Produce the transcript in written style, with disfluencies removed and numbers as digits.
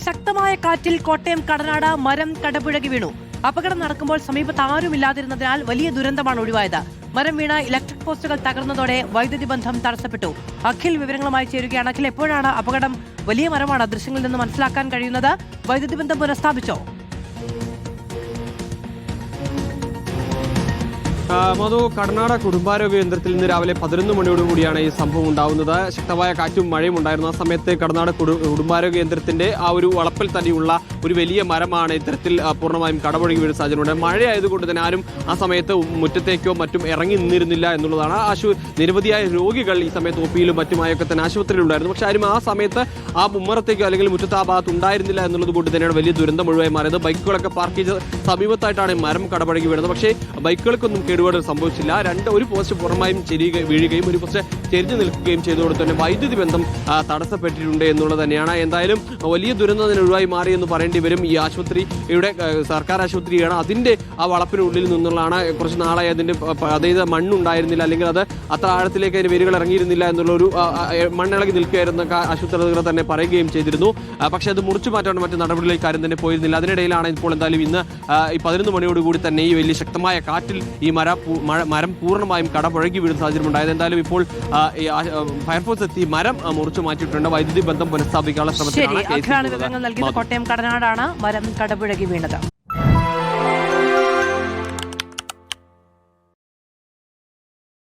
ശക്തമായ കാറ്റിൽ കോട്ടയം കടനാട് മരം കടപുഴകി വീണു. അപകടം നടക്കുമ്പോൾ സമീപത്ത് ആരുമില്ലാതിരുന്നതിനാൽ വലിയ ദുരന്തമാണ് ഒഴിവായത്. മരം വീണ ഇലക്ട്രിക് പോസ്റ്റുകൾ തകർന്നതോടെ വൈദ്യുതി ബന്ധം തടസ്സപ്പെട്ടു. അഖിൽ വിവരങ്ങളുമായി ചേരുകയാണ്. അഖിൽ, എപ്പോഴാണ് അപകടം? വലിയ മരമാണ്, ദൃശ്യങ്ങളിൽ നിന്ന് മനസ്സിലാക്കാൻ കഴിയുന്നത്. വൈദ്യുതി ബന്ധം പുനഃസ്ഥാപിച്ചോ? മധു, കടനാട് കുടുംബാരോഗ്യ കേന്ദ്രത്തിൽ ഇന്ന് രാവിലെ 11 മണിയോടുകൂടിയാണ് ഈ സംഭവം ഉണ്ടാകുന്നത്. ശക്തമായ കാറ്റും മഴയും ഉണ്ടായിരുന്നു. ആ സമയത്ത് കടനാട് കുടുംബാരോഗ്യ കേന്ദ്രത്തിന്റെ ആ ഒരു വളപ്പിൽ തന്നെയുള്ള ഒരു വലിയ മരമാണ് ഇത്തരത്തിൽ പൂർണ്ണമായും കടപുഴകി വീഴുന്ന സാഹചര്യമുണ്ട്. മഴയായതുകൊണ്ട് തന്നെ ആരും ആ സമയത്ത് മുറ്റത്തേക്കോ മറ്റും ഇറങ്ങി നിന്നിരുന്നില്ല എന്നുള്ളതാണ്. നിരവധിയായ രോഗികൾ ഈ സമയത്ത് ഒപിയിലും മറ്റുമായൊക്കെ തന്നെ ആശുപത്രിയിലുണ്ടായിരുന്നു. പക്ഷെ ആരും ആ സമയത്ത് ആ മുമ്മറത്തേക്കോ അല്ലെങ്കിൽ മുറ്റത്ത് ആ ഭാഗത്ത് ഉണ്ടായിരുന്നില്ല എന്നുള്ളത് കൊണ്ട് തന്നെയാണ് വലിയ ദുരന്തം മുഴുവൻ മാറിയത്. ബൈക്കുകളൊക്കെ പാർക്ക് ചെയ്ത് സമീപത്തായിട്ടാണ് മരം കടപുഴകി വീഴുന്നത്. പക്ഷേ ബൈക്കുകൾക്കൊന്നും കേടുപാട് സംഭവിച്ചില്ല. ഒരു പോസ്റ്റ് പൂർണ്ണമായും വീഴുകയും ഒരു പോസ്റ്റ് ചെരിഞ്ഞു നിൽക്കുകയും ചെയ്തുകൊണ്ട് തന്നെ വൈദ്യുതി ബന്ധം തടസ്സപ്പെട്ടിട്ടുണ്ട് എന്നുള്ളത് തന്നെയാണ്. എന്തായാലും വലിയ ദുരന്തത്തിന് ഒഴിവായി മാറി എന്ന് പറയേണ്ടി വരും. ഈ ആശുപത്രിയുടെ സർക്കാർ ആശുപത്രിയാണ്. അതിന്റെ ആ വളപ്പിനുള്ളിൽ നിന്നുള്ളതാണ്. കുറച്ച് നാളായി അതിന്റെ അതായത് മണ്ണുണ്ടായിരുന്നില്ല, അല്ലെങ്കിൽ അത് അത്ര ആഴത്തിലേക്ക് അതിന്റെ വേരുകൾ ഇറങ്ങിയിരുന്നില്ല എന്നുള്ള ഒരു മണ്ണിളകി നിൽക്കുകയായിരുന്ന ആശുപത്രി അധികൃതർ തന്നെ പറയുകയും ചെയ്തിരുന്നു. പക്ഷേ അത് മുറിച്ചു മാറ്റാൻ മറ്റു നടപടികളിലേക്ക് കാര്യം തന്നെ പോയിരുന്നില്ല. അതിനിടയിലാണ് ഇപ്പോൾ എന്തായാലും ഇന്ന് ഈ 11 മണിയോടുകൂടി തന്നെ ഈ വലിയ ശക്തമായ കാറ്റിൽ ഈ മരം പൂർണ്ണമായും കടപുഴകി വീഴുന്ന സാഹചര്യം ഉണ്ടായത്. എന്തായാലും ഇപ്പോൾ ഫയർഫോഴ്സ് എത്തി മരം മുറിച്ചു മാറ്റിയിട്ടുണ്ട്. വൈദ്യുതി ബന്ധം പുനഃസ്ഥാപിക്കാനുള്ള ശ്രമത്തിലാണ്. വിവരങ്ങൾ നൽകിയത് കോട്ടയം കടനാടാണ്. മരം കടപുഴകി വീണത്.